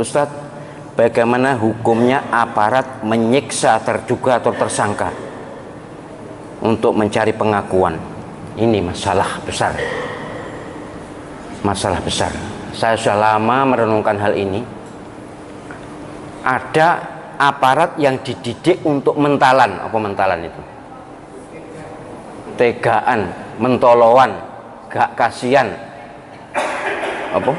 Ustadz, bagaimana hukumnya aparat menyiksa terduga atau tersangka untuk mencari pengakuan? Ini masalah besar. Masalah besar. Saya sudah lama merenungkan hal ini. Ada aparat yang dididik untuk mentalan. Apa mentalan itu? Tegaan, mentolowan, gak kasihan. Apa?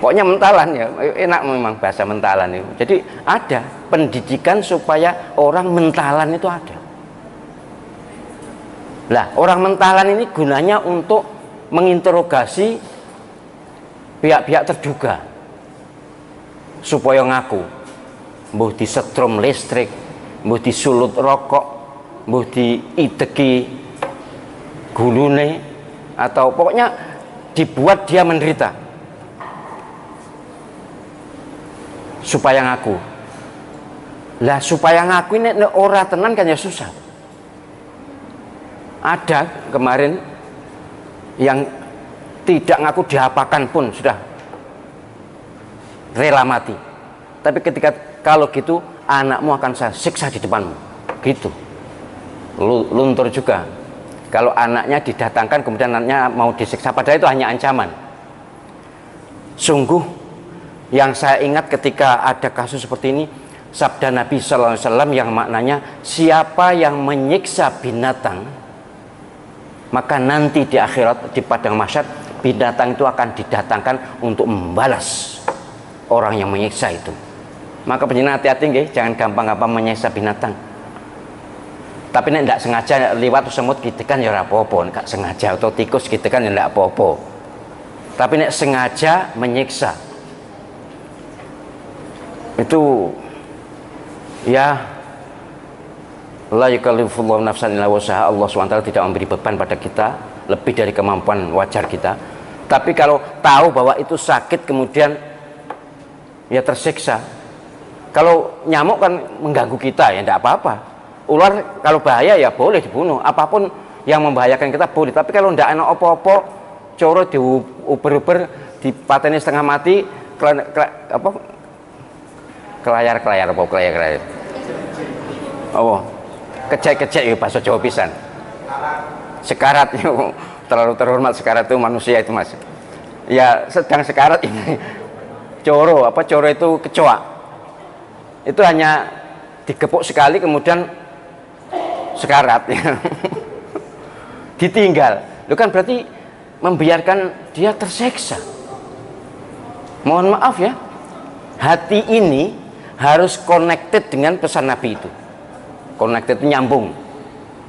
Pokoknya mentalan ya. Enak memang bahasa mentalan itu. Jadi ada pendidikan supaya orang mentalan itu ada. Lah, orang mentalan ini gunanya untuk menginterogasi pihak-pihak terduga supaya ngaku, mbuh disetrum listrik, mbuh disulut rokok, mbuh diideki gulune, atau pokoknya dibuat dia menderita supaya ngaku. Lah supaya ngaku ini ora tenan kan ya susah. Ada kemarin yang tidak ngaku diapakan pun sudah rela mati. Tapi ketika kalau gitu anakmu akan saya siksa di depanmu. Gitu. Luntur juga. Kalau anaknya didatangkan kemudian anaknya mau disiksa, padahal itu hanya ancaman. Sungguh yang saya ingat ketika ada kasus seperti ini, sabda Nabi sallallahu alaihi wasallam yang maknanya siapa yang menyiksa binatang, maka nanti di akhirat di padang mahsyar binatang itu akan didatangkan untuk membalas orang yang menyiksa itu. Maka penjenengan hati-hati nggih, jangan gampang-gampang menyiksa binatang. Tapi nek ndak sengaja liwat semut gitu kan ya ora apa-apa, nek sengaja atau tikus gitu kan ya ndak apa-apa. Tapi nek sengaja menyiksa itu ya la yukallifullahu nafsan illa wus'aha. Allah SWT tidak memberi beban pada kita lebih dari kemampuan wajar kita. Tapi kalau tahu bahwa itu sakit kemudian ya tersiksa. Kalau nyamuk kan mengganggu kita ya tidak apa-apa. Ular kalau bahaya ya boleh dibunuh. Apapun yang membahayakan kita boleh. Tapi kalau tidak enak apa-apa, coro diuber-uber, dipateni setengah mati, kelayar. Oh, kecek ya bahasa Jawa pisan. Sekarat terlalu terhormat sekarat itu manusia itu mas. Ya sedang sekarat ini. Coro itu kecoa. Itu hanya digepuk sekali kemudian sekarat ya. Ditinggal. Itu kan berarti membiarkan dia tersiksa. Mohon maaf ya. Hati ini harus connected dengan pesan Nabi itu. Connected itu nyambung.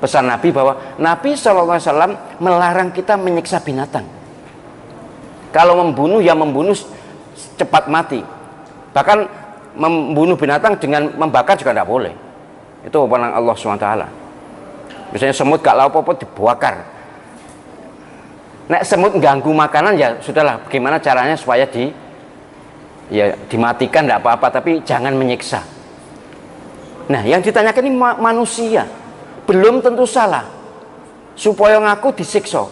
Pesan Nabi bahwa Nabi SAW melarang kita menyiksa binatang. Kalau membunuh ya membunuh cepat mati. Bahkan membunuh binatang dengan membakar juga tidak boleh. Itu wewenang Allah SWT. Misalnya semut gak lau apa-apa dibakar. Nek semut ganggu makanan ya sudahlah, bagaimana caranya supaya dimatikan tidak apa-apa, tapi jangan menyiksa. Nah yang ditanyakan ini manusia, belum tentu salah, supaya ngaku disiksa.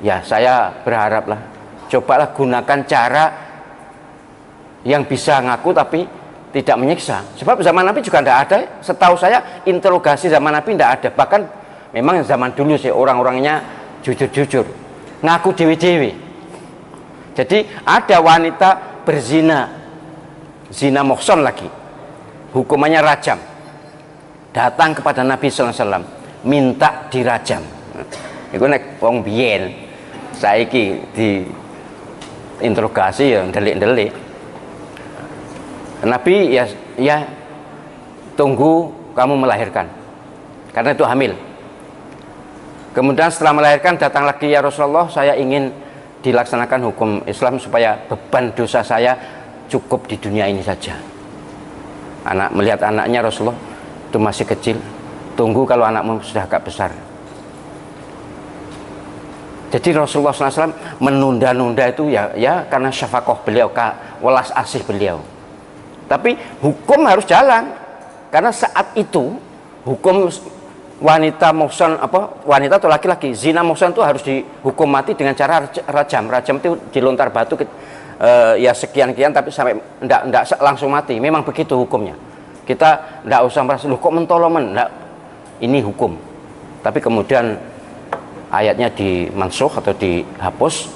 Ya saya berharaplah, cobalah gunakan cara yang bisa ngaku tapi tidak menyiksa. Sebab zaman Nabi juga tidak ada, setahu saya interogasi zaman Nabi tidak ada. Bahkan memang zaman dulu sih orang-orangnya jujur-jujur, ngaku dewe-dewe. Jadi ada wanita berzina, zina muhsan lagi, hukumannya rajam. Datang kepada Nabi SAW minta dirajam. Iku nek wong biyen, saiki di interogasi ya ndelik-ndelik. Nabi ya tunggu kamu melahirkan, karena itu hamil. Kemudian setelah melahirkan datang lagi, ya Rasulullah, saya ingin dilaksanakan hukum Islam supaya beban dosa saya cukup di dunia ini saja. Melihat anaknya, Rasulullah itu masih kecil, tunggu kalau anakmu sudah agak besar. Jadi Rasulullah SAW menunda-nunda itu ya karena syafaqah beliau, welas asih beliau. Tapi hukum harus jalan, karena saat itu hukum wanita muhsan, wanita atau laki-laki zina muhsan itu harus dihukum mati dengan cara rajam. Rajam itu dilontar batu ya sekian-kian tapi sampai enggak langsung mati. Memang begitu hukumnya. Kita enggak usah merasa, loh kok mentolomen, enggak. Ini hukum. Tapi kemudian ayatnya dimansuh atau dihapus,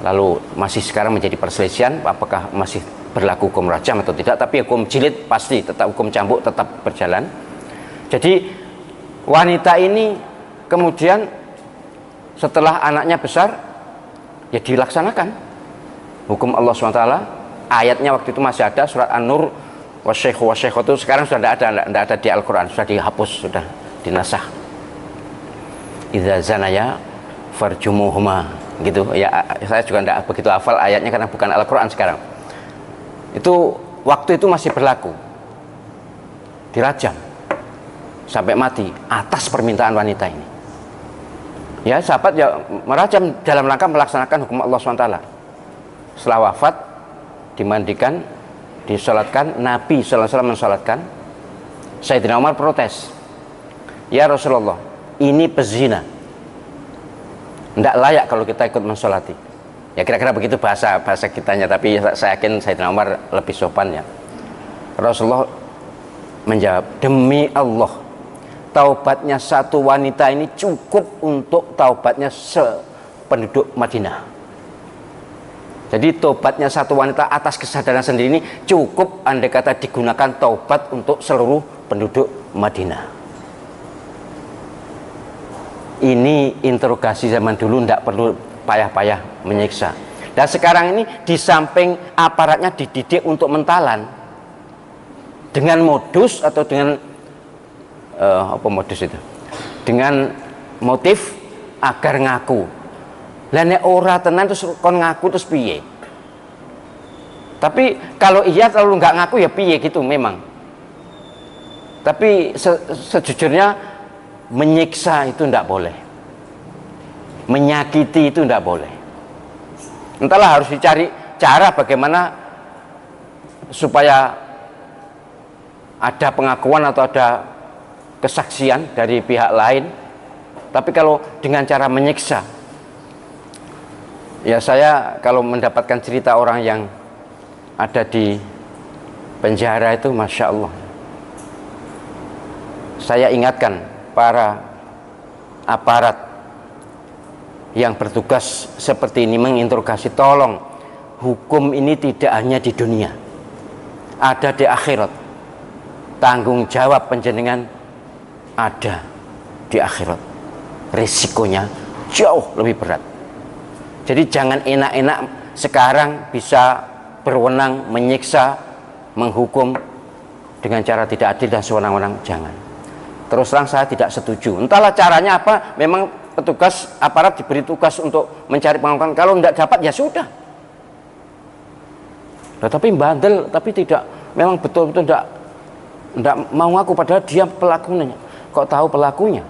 lalu masih sekarang menjadi perselisihan apakah masih berlaku hukum rajam atau tidak, tapi hukum jilid pasti tetap, hukum cambuk tetap berjalan. Jadi wanita ini kemudian setelah anaknya besar ya dilaksanakan hukum Allah SWT. Ayatnya waktu itu masih ada, surat An-Nur, wasyekhu itu sekarang sudah tidak ada di Al-Quran, sudah dihapus, sudah dinasah. Idza zanaya farjumuhuma, gitu ya. Saya juga tidak begitu hafal ayatnya karena bukan Al-Quran sekarang. Itu waktu itu masih berlaku, dirajam sampai mati atas permintaan wanita ini. Ya, sahabat ya merajam dalam rangka melaksanakan hukum Allah SWT. Setelah wafat dimandikan, disolatkan, Nabi SAW mensolatkan. Sayyidina Umar protes, ya Rasulullah, ini pezina, tidak layak kalau kita ikut mensolati. Ya kira-kira begitu bahasa kitanya, tapi saya yakin Sayyidina Umar lebih sopan ya. Rasulullah menjawab, demi Allah, taubatnya satu wanita ini cukup untuk taubatnya sependuduk Madinah. Jadi taubatnya satu wanita atas kesadaran sendiri ini cukup andai kata digunakan taubat untuk seluruh penduduk Madinah. Ini interogasi zaman dulu, tidak perlu payah-payah menyiksa. Dan sekarang ini di samping aparatnya dididik untuk mentalan dengan modus atau dengan apa modus itu? Dengan motif agar ngaku. Lah nek ora tenan terus kon ngaku terus piye? Tapi kalau iya kalau nggak ngaku ya piye gitu memang. Tapi sejujurnya menyiksa itu tidak boleh, menyakiti itu tidak boleh. Entahlah, harus dicari cara bagaimana supaya ada pengakuan atau ada kesaksian dari pihak lain. Tapi kalau dengan cara menyiksa, ya saya kalau mendapatkan cerita orang yang ada di penjara itu, Masya Allah, saya ingatkan para aparat yang bertugas seperti ini menginterogasi, tolong, hukum ini tidak hanya di dunia, ada di akhirat. Tanggung jawab panjenengan ada di akhirat, risikonya jauh lebih berat. Jadi jangan enak-enak sekarang bisa berwenang menyiksa, menghukum dengan cara tidak adil dan sewenang-wenang, jangan. Terus terang saya tidak setuju. Entahlah caranya apa, memang petugas aparat diberi tugas untuk mencari pengakuan, kalau tidak dapat ya sudah. Nah, tapi bandel, tapi tidak, memang betul-betul tidak mau ngaku padahal dia pelakunya. Kok tahu pelakunya?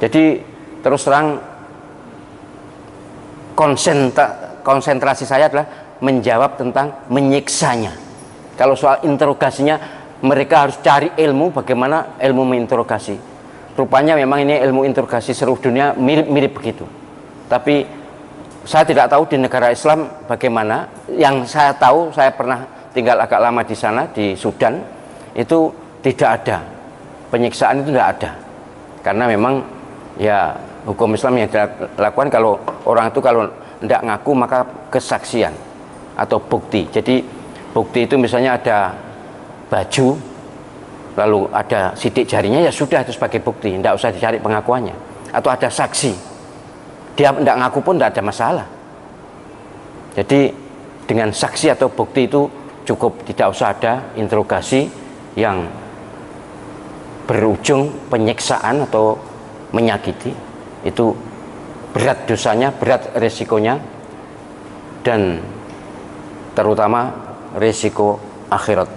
Jadi terus terang konsentrasi saya adalah menjawab tentang menyiksanya. Kalau soal interogasinya, mereka harus cari ilmu bagaimana ilmu menginterogasi. Rupanya memang ini ilmu interogasi seluruh dunia mirip-mirip begitu. Tapi saya tidak tahu di negara Islam bagaimana. Yang saya tahu, saya pernah tinggal agak lama di sana, di Sudan, itu tidak ada penyiksaan, itu tidak ada. Karena memang ya hukum Islam yang dilakukan, kalau orang itu kalau tidak ngaku maka kesaksian atau bukti. Jadi bukti itu misalnya ada baju, lalu ada sidik jarinya, ya sudah itu sebagai bukti, tidak usah dicari pengakuannya. Atau ada saksi, dia tidak ngaku pun tidak ada masalah. Jadi dengan saksi atau bukti itu cukup, tidak usah ada interogasi yang berujung penyiksaan atau menyakiti. Itu berat dosanya, berat resikonya, dan terutama resiko akhirat.